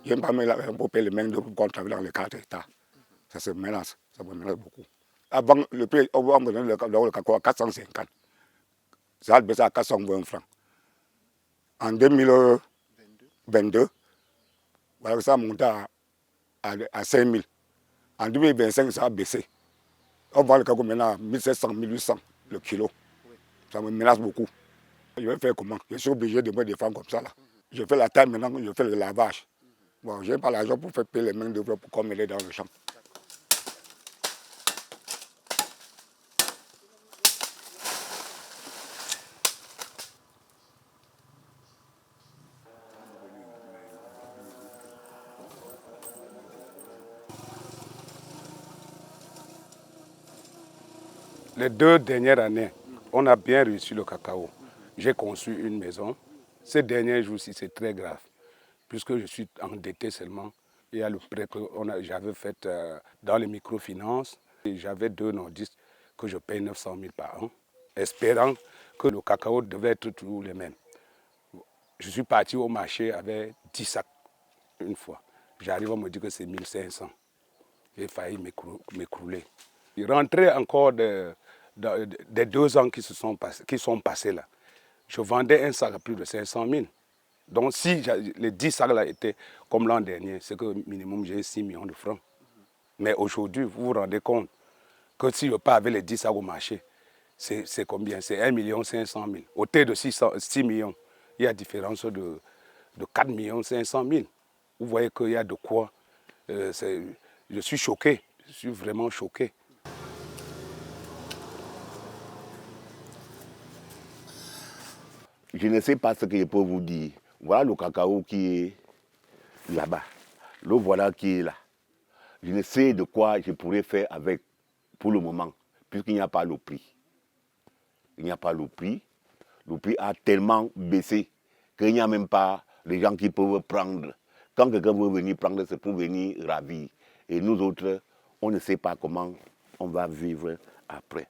Je n'ai pas mis pour payer les mains de pour travailler dans les 4 hectares. Ça se menace, ça me menace beaucoup. Avant, le prix, on me donne le cacao à 450. Ça a baissé à 420 francs. En 2022, voilà, ça a monté à 5 000. En 2025, ça a baissé. On vend le cacao maintenant à 1700, 1800 le kilo. Ça me menace beaucoup. Je vais faire comment? Je suis obligé de me défendre comme ça. Là. Je fais la taille maintenant, je fais le lavage. Bon, je n'ai pas l'argent pour faire payer les mains d'œuvre pour qu'on m'aide dans le champ. Les 2 dernières années, on a bien réussi le cacao. J'ai conçu une maison. Ces derniers jours-ci, c'est très grave, puisque je suis endetté seulement. Il y a le prêt que j'avais fait dans les microfinances. J'avais 2 nordistes que je paye 900 000 par an, espérant que le cacao devait être toujours le même. Je suis parti au marché avec 10 sacs une fois. J'arrive à me dire que c'est 1500. J'ai failli m'écrouler. Il rentrait encore des 2 ans qui sont passés là. Je vendais un sac à plus de 500 000. Donc si les 10 sacs là étaient comme l'an dernier, c'est que minimum j'ai 6 millions de francs. Mais aujourd'hui, vous vous rendez compte que si je pars avec les 10 sacs au marché, c'est combien? C'est 1 500 000. Au taux de 6 millions, il y a différence de 4 500 000. Vous voyez qu'il y a de quoi. Je suis choqué, je suis vraiment choqué. Je ne sais pas ce que je peux vous dire. Voilà le cacao qui est là-bas. Le voilà qui est là. Je ne sais de quoi je pourrais faire avec pour le moment, puisqu'il n'y a pas le prix. Il n'y a pas le prix. Le prix a tellement baissé qu'il n'y a même pas les gens qui peuvent prendre. Quand quelqu'un veut venir prendre, c'est pour venir ravir. Et nous autres, on ne sait pas comment on va vivre après.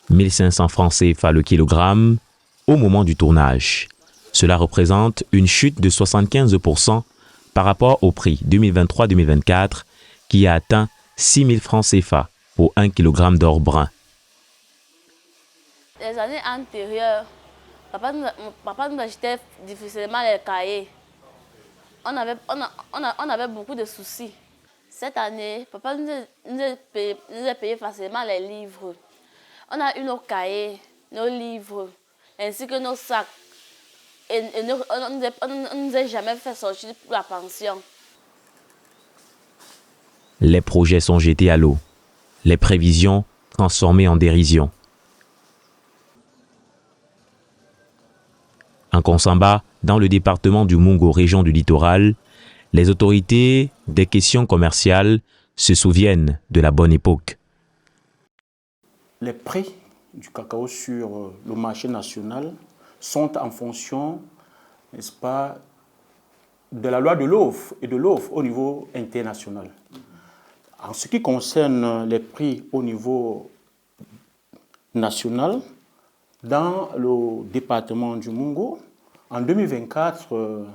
« 1500 francs CFA le kilogramme au moment du tournage. Cela représente une chute de 75% par rapport au prix 2023-2024 qui a atteint 6 000 francs CFA pour 1 kg d'or brun. Les années antérieures, papa nous achetait difficilement les cahiers. On avait beaucoup de soucis. Cette année, papa nous a payé facilement les livres. On a eu nos cahiers, nos livres, ainsi que nos sacs. Et on ne nous a jamais fait sortir pour la pension. Les projets sont jetés à l'eau. Les prévisions transformées en dérision. En Konsamba, dans le département du Mungo, région du littoral, les autorités des questions commerciales se souviennent de la bonne époque. Les prix du cacao sur le marché national sont en fonction, n'est-ce pas, de la loi de l'offre et de l'offre au niveau international. En ce qui concerne les prix au niveau national, dans le département du Mungo, en 2024,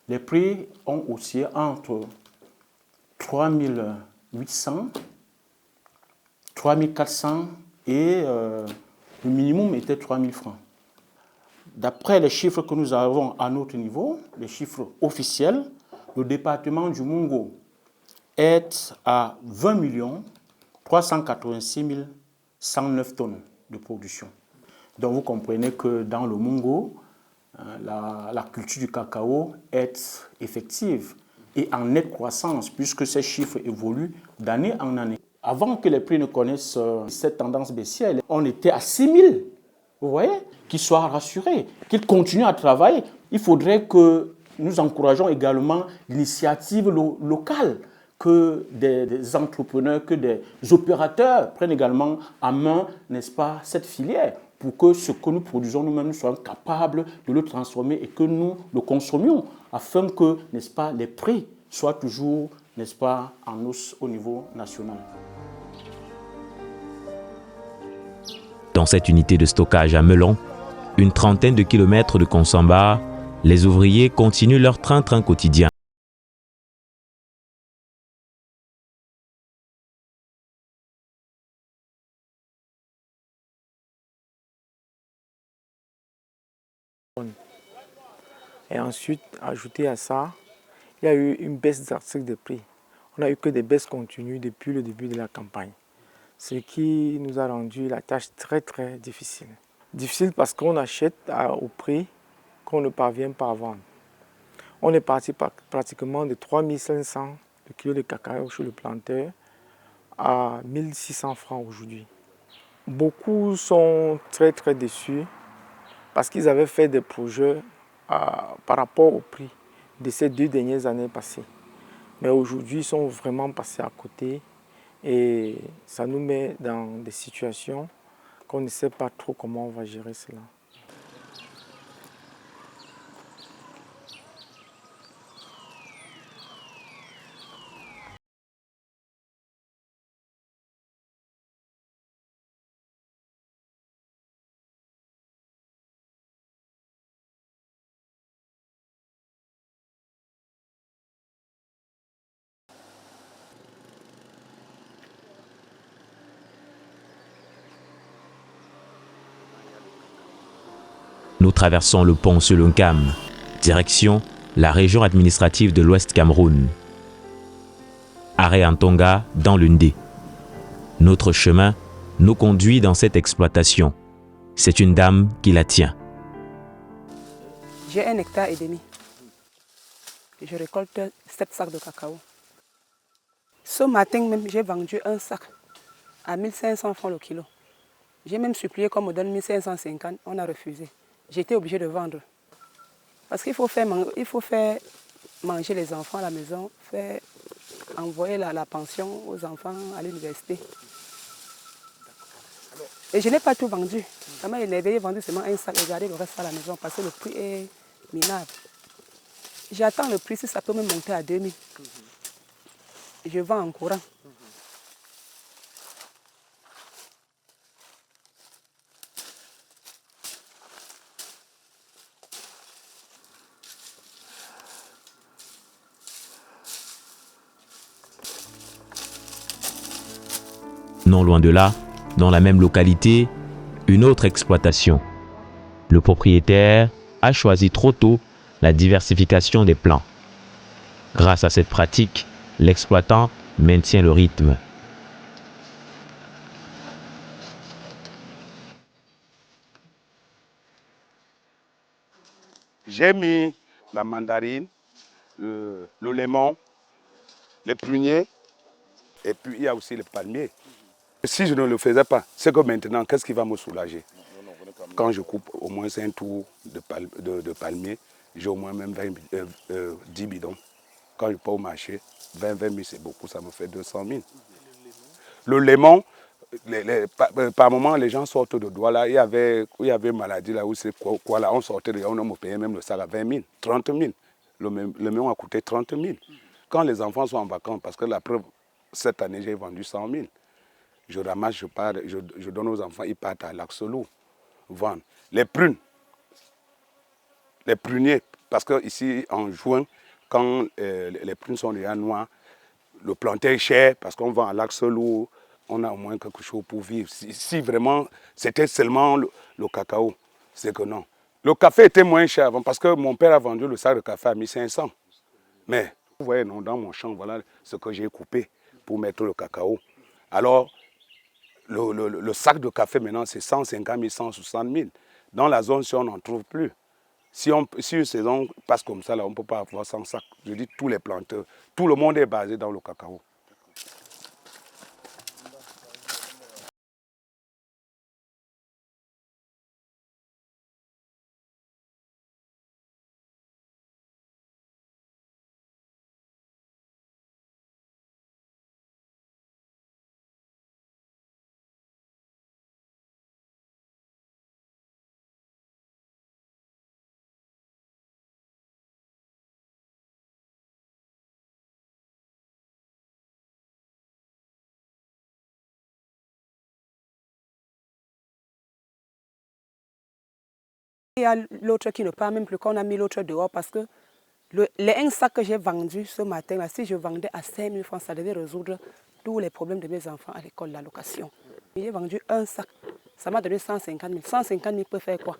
les prix ont oscillé entre 3 800, 3 400 et le minimum était 3 000 francs. D'après les chiffres que nous avons à notre niveau, les chiffres officiels, le département du Mungo est à 20 386 109 tonnes de production. Donc vous comprenez que dans le Mungo, la culture du cacao est effective et en nette croissance puisque ces chiffres évoluent d'année en année. Avant que les prix ne connaissent cette tendance baissière, on était à 6 000. Vous voyez? Qu'ils soient rassurés, qu'ils continuent à travailler. Il faudrait que nous encourageons également l'initiative locale, que des entrepreneurs, que des opérateurs prennent également en main, n'est-ce pas, cette filière pour que ce que nous produisons nous-mêmes, nous soyons capables de le transformer et que nous le consommions afin que, n'est-ce pas, les prix soient toujours, n'est-ce pas, en hausse au niveau national. Dans cette unité de stockage à Melon, une trentaine de kilomètres de Konsamba, les ouvriers continuent leur train-train quotidien. Et ensuite, ajouté à ça, il y a eu une baisse drastique de prix. On n'a eu que des baisses continues depuis le début de la campagne, ce qui nous a rendu la tâche très très difficile. Difficile parce qu'on achète au prix qu'on ne parvient pas à vendre. On est parti pratiquement de 3500 le kilo de cacao chez le planteur à 1600 francs aujourd'hui. Beaucoup sont très très déçus parce qu'ils avaient fait des projets par rapport au prix de ces 2 dernières années passées. Mais aujourd'hui, ils sont vraiment passés à côté et ça nous met dans des situations qu'on ne sait pas trop comment on va gérer cela. Nous traversons le pont Selunkam, direction la région administrative de l'Ouest Cameroun. Arrêt en Tonga, dans l'Undé. Notre chemin nous conduit dans cette exploitation. C'est une dame qui la tient. J'ai 1,5 hectare. Je récolte 7 sacs de cacao. Ce matin même, j'ai vendu un sac à 1500 francs le kilo. J'ai même supplié qu'on me donne 1550, on a refusé. J'étais obligée de vendre. Parce qu'il faut faire manger les enfants à la maison, envoyer la pension aux enfants à l'université. Et je n'ai pas tout vendu. Ça m'a énervé, j'ai vendu seulement un sac et gardé le reste à la maison parce que le prix est minable. J'attends le prix, si ça peut me monter à 2000. Je vends en courant. Non loin de là, dans la même localité, une autre exploitation. Le propriétaire a choisi trop tôt la diversification des plants. Grâce à cette pratique, l'exploitant maintient le rythme. J'ai mis la mandarine, le lemon, les pruniers, et puis il y a aussi le palmier. Si je ne le faisais pas, c'est que maintenant, qu'est-ce qui va me soulager? Quand je coupe au moins un tour de palmier, j'ai au moins même 10 bidons. Quand je pars au marché, 20 000 c'est beaucoup, ça me fait 200 000. Le lemon, par moment, les gens sortent de doigts là. Il y avait une maladie là où c'est quoi là, on sortait de là, on me payait même le sac à 20 000, 30 000. Le lemon a coûté 30 000. Quand les enfants sont en vacances, parce que la preuve, cette année j'ai vendu 100 000. Je ramasse, je donne aux enfants, ils partent à l'Axolou vendre. Les prunes, les pruniers, parce que ici en juin, quand les prunes sont déjà noires, le planter est cher parce qu'on vend à l'Axolou, on a au moins quelque chose pour vivre. Si vraiment c'était seulement le cacao, c'est que non. Le café était moins cher avant parce que mon père a vendu le sac de café à 1500. Mais vous voyez, non, dans mon champ, voilà ce que j'ai coupé pour mettre le cacao. Alors, le sac de café maintenant, c'est 150 000, 160 000. Dans la zone, si on n'en trouve plus. Si une saison passe comme ça, là, on ne peut pas avoir 100 sacs. Je dis tous les planteurs, tout le monde est basé dans le cacao. Il y a l'autre qui ne part même plus, qu'on a mis l'autre dehors parce que les 1 sac que j'ai vendu ce matin-là, si je vendais à 5 000 francs, ça devait résoudre tous les problèmes de mes enfants à l'école, la location. J'ai vendu 1 sac, ça m'a donné 150 000. 150 000 peut faire quoi?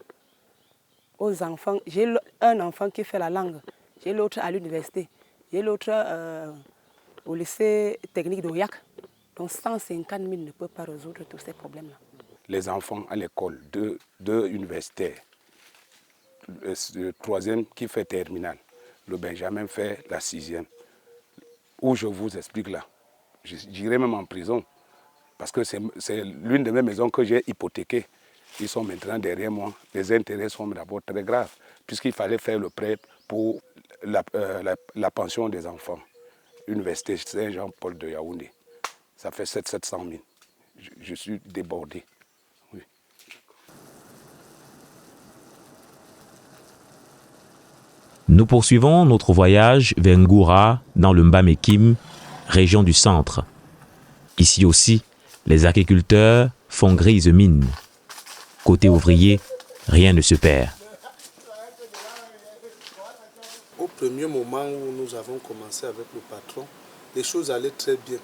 Aux enfants, j'ai un enfant qui fait la langue, j'ai l'autre à l'université, j'ai l'autre au lycée technique d'Oyak. Donc 150 000 ne peut pas résoudre tous ces problèmes-là. Les enfants à l'école, deux universitaires, le 3e qui fait terminale, le Benjamin fait la 6e. Où je vous explique là, j'irai même en prison, parce que c'est l'une de mes maisons que j'ai hypothéquée. Ils sont maintenant derrière moi. Les intérêts sont d'abord très graves, puisqu'il fallait faire le prêt pour la pension des enfants. Université Saint-Jean-Paul de Yaoundé. Ça fait 700 000. Je suis débordé. Oui. Nous poursuivons notre voyage vers Ngoura, dans le Mbamekim, région du centre. Ici aussi, les agriculteurs font grise mine. Côté ouvrier, rien ne se perd. Au premier moment où nous avons commencé avec le patron, les choses allaient très bien.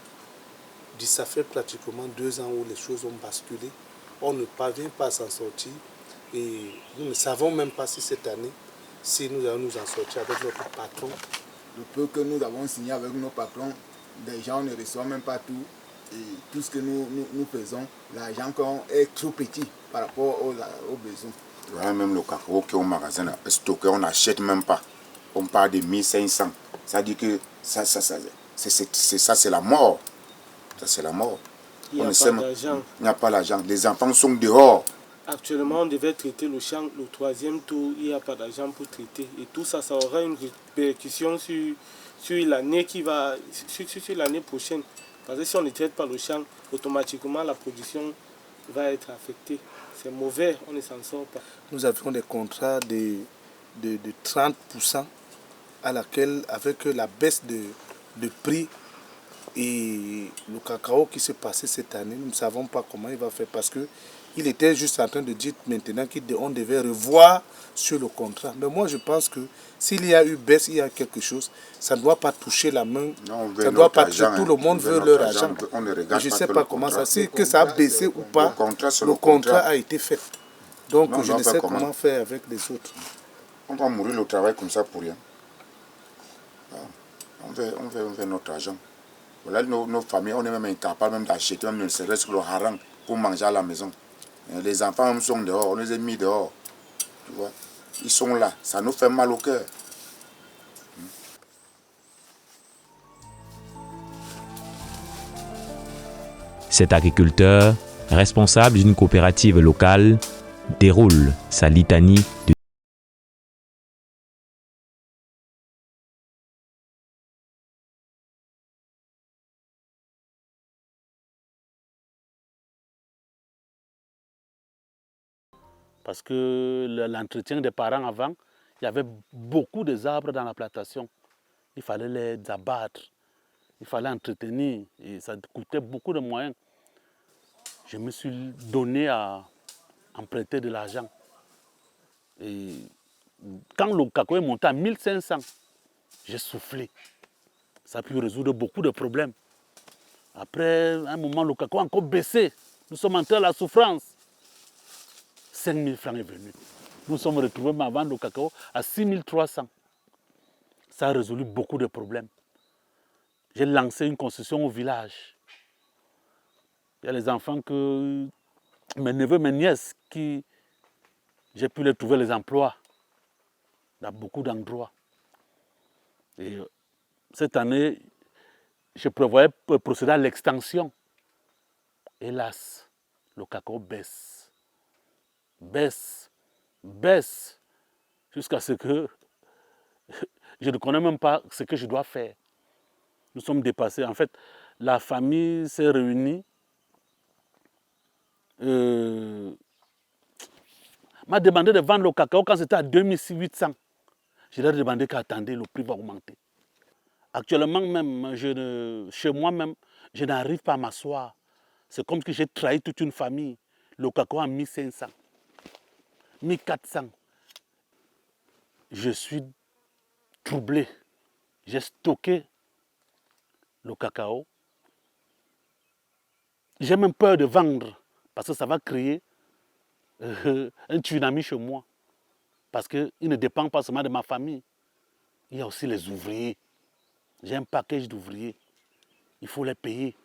Ça fait pratiquement 2 ans où les choses ont basculé. On ne parvient pas à s'en sortir et nous ne savons même pas si cette année, si nous allons nous en sortir avec notre patron. Le peu que nous avons signé avec nos patrons, les gens ne reçoivent même pas tout. Et tout ce que nous faisons, l'argent est trop petit par rapport aux besoins. Voilà, même le cacao qui est au magasin est stocké, on n'achète même pas. On parle de 1500. Ça dit que ça c'est la mort. Ça c'est la mort. Il n'y a pas d'argent. Il n'y a pas d'argent. Les enfants sont dehors. Actuellement, on devait traiter le champ, le 3e tour, il n'y a pas d'argent pour traiter. Et tout ça, ça aura une répercussion sur l'année sur l'année prochaine. Parce que si on ne traite pas le champ, automatiquement la production va être affectée. C'est mauvais, on ne s'en sort pas. Nous avions des contrats de 30% à laquelle, avec la baisse de prix et le cacao qui s'est passé cette année, nous ne savons pas comment il va faire parce qu'il était juste en train de dire maintenant qu'on devait revoir sur le contrat. Mais moi je pense que s'il y a eu baisse, il y a quelque chose, ça ne doit pas toucher la main, non, ça ne doit pas toucher, tout le monde veut leur argent. Je ne sais pas comment ça, c'est que ça a baissé ou pas, le contrat a été fait. Donc non, je ne sais comment faire avec les autres. On va mourir le travail comme ça pour rien. On veut notre argent. Voilà, nos familles, on est même incapable même d'acheter, même ne serait-ce que le hareng pour manger à la maison. Les enfants sont dehors, on les a mis dehors. Tu vois, ils sont là, ça nous fait mal au cœur. Cet agriculteur, responsable d'une coopérative locale, déroule sa litanie de Parce que l'entretien des parents avant, il y avait beaucoup d'arbres dans la plantation. Il fallait les abattre, il fallait entretenir et ça coûtait beaucoup de moyens. Je me suis donné à emprunter de l'argent. Et quand le cacao est monté à 1500, j'ai soufflé. Ça a pu résoudre beaucoup de problèmes. Après un moment, le cacao a encore baissé. Nous sommes entrés à la souffrance. 5 000 francs est venu. Nous sommes retrouvés à vendre le cacao à 6 300. Ça a résolu beaucoup de problèmes. J'ai lancé une construction au village. Il y a les enfants que mes neveux, mes nièces, qui j'ai pu les trouver les emplois dans beaucoup d'endroits. Et cette année, je prévoyais procéder à l'extension. Hélas, le cacao baisse, jusqu'à ce que je ne connais même pas ce que je dois faire. Nous sommes dépassés. En fait, la famille s'est réunie, m'a demandé de vendre le cacao quand c'était à 2800. Je leur ai demandé qu'attendez, le prix va augmenter. Actuellement même, chez moi même, je n'arrive pas à m'asseoir. C'est comme si j'ai trahi toute une famille. Le cacao à 1500, 1400. je suis troublé. J'ai stocké le cacao. J'ai même peur de vendre parce que ça va créer un tsunami chez moi. Parce qu'il ne dépend pas seulement de ma famille. Il y a aussi les ouvriers. J'ai un package d'ouvriers. Il faut les payer.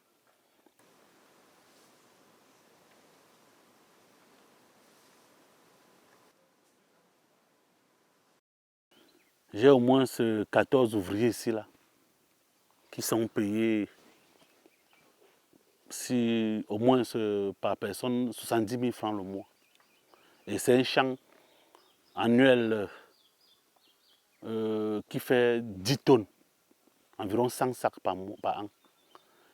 J'ai au moins 14 ouvriers ici, là, qui sont payés au moins par personne 70 000 francs le mois. Et c'est un champ annuel qui fait 10 tonnes, environ 100 sacs par an.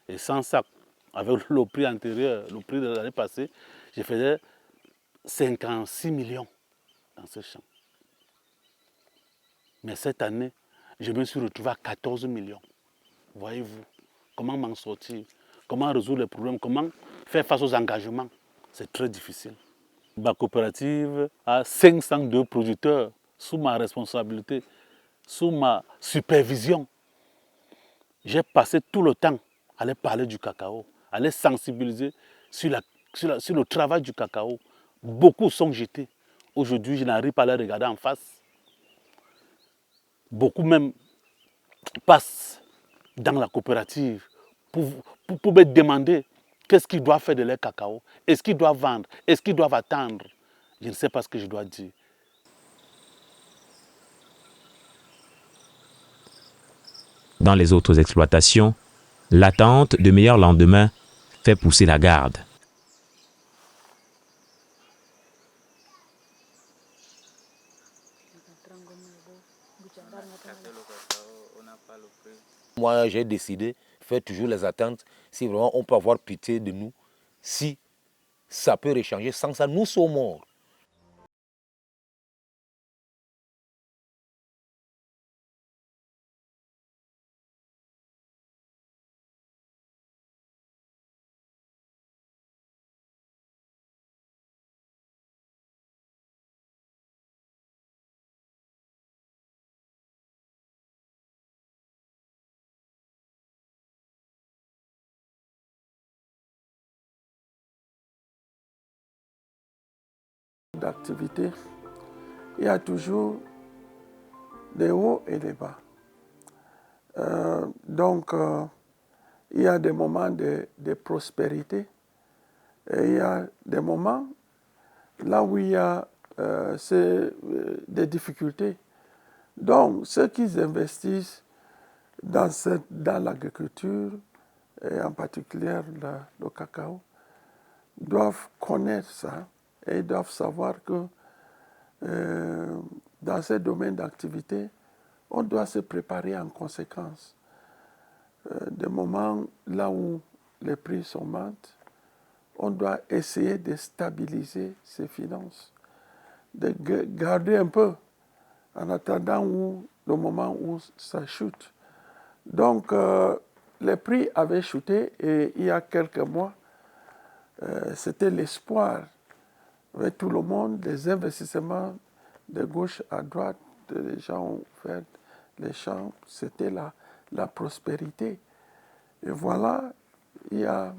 Et 100 sacs, avec le prix antérieur, le prix de l'année passée, je faisais 56 millions dans ce champ. Mais cette année, je me suis retrouvé à 14 millions. Voyez-vous, comment m'en sortir? Comment résoudre les problèmes? Comment faire face aux engagements? C'est très difficile. Ma coopérative a 502 producteurs sous ma responsabilité, sous ma supervision. J'ai passé tout le temps à les parler du cacao, à les sensibiliser sur le travail du cacao. Beaucoup sont jetés. Aujourd'hui, je n'arrive pas à les regarder en face. Beaucoup même passent dans la coopérative pour me demander qu'est-ce qu'ils doivent faire de leur cacao. Est-ce qu'ils doivent vendre? Est-ce qu'ils doivent attendre? Je ne sais pas ce que je dois dire. Dans les autres exploitations, l'attente de meilleurs lendemains fait pousser la garde. Moi, j'ai décidé de faire toujours les attentes. Si vraiment on peut avoir pitié de nous, si ça peut réchanger, sans ça, nous sommes morts. D'activité, il y a toujours des hauts et des bas. Il y a des moments de prospérité et il y a des moments là où il y a des difficultés. Donc, ceux qui investissent dans l'agriculture, et en particulier le cacao, doivent connaître ça et doivent savoir que dans ces domaines d'activité, on doit se préparer en conséquence. Des moments là où les prix s'augmentent, on doit essayer de stabiliser ses finances, de garder un peu en attendant le moment où ça chute. Donc, les prix avaient chuté et il y a quelques mois, c'était l'espoir avec tout le monde, des investissements de gauche à droite, les gens ont fait les champs, c'était la prospérité. Et voilà, il y a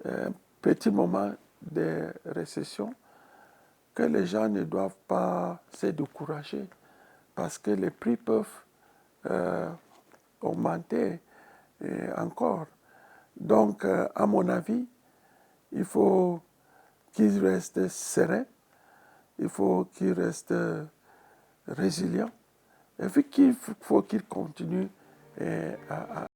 un petit moment de récession que les gens ne doivent pas se décourager parce que les prix peuvent augmenter encore. Donc, à mon avis, il faut qu'ils restent sereins, il faut qu'ils restent résilients, et puis il faut qu'ils continuent à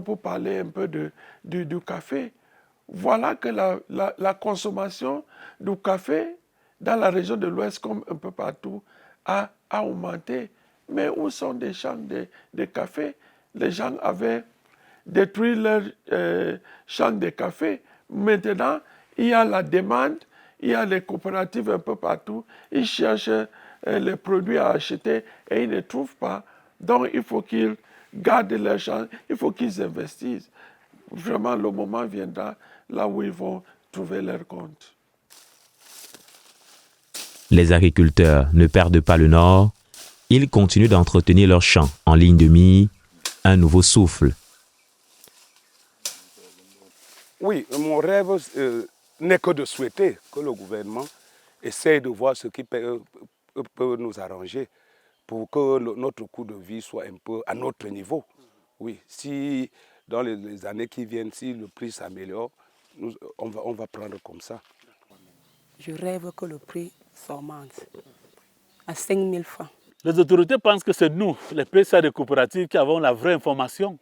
Pour parler un peu du café, voilà que la consommation du café dans la région de l'Ouest, comme un peu partout, a augmenté. Mais où sont des champs de café? Les gens avaient détruit leurs champs de café. Maintenant, il y a la demande, il y a les coopératives un peu partout. Ils cherchent les produits à acheter et ils ne trouvent pas. Donc, il faut qu'ils gardent leurs champs, il faut qu'ils investissent. Vraiment, le moment viendra là où ils vont trouver leur compte. Les agriculteurs ne perdent pas le nord. Ils continuent d'entretenir leurs champs en ligne de mire. Un nouveau souffle. Oui, mon rêve n'est que de souhaiter que le gouvernement essaye de voir ce qui peut nous arranger pour que notre coût de vie soit un peu à notre niveau. Oui, si dans les années qui viennent, si le prix s'améliore, on va prendre comme ça. Je rêve que le prix s'augmente à 5 000 francs. Les autorités pensent que c'est nous, les présidents des coopératives, qui avons la vraie information.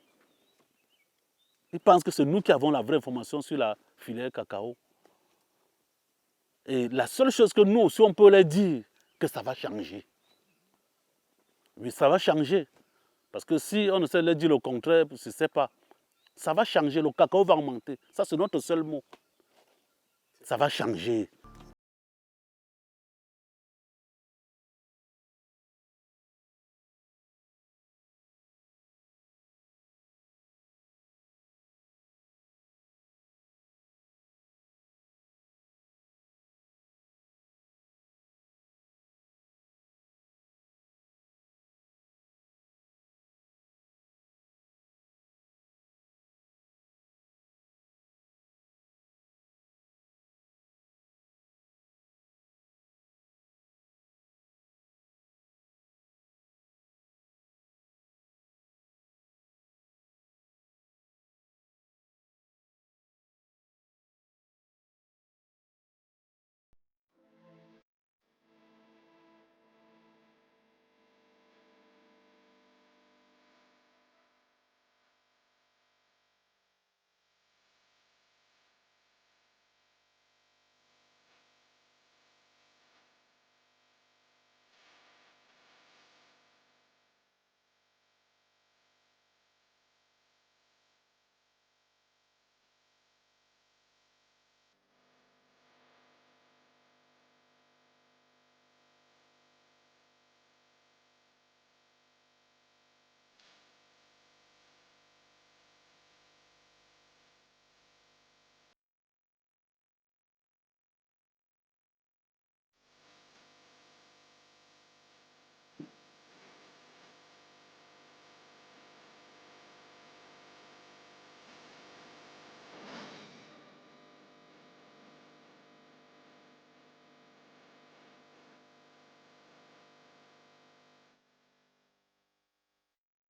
Ils pensent que c'est nous qui avons la vraie information sur la filière cacao. Et la seule chose que nous, si on peut leur dire, que ça va changer. Oui, ça va changer. Parce que si on essaie de leur dire le contraire, je ne sais pas. Ça va changer, le cacao va augmenter. Ça, c'est notre seul mot. Ça va changer.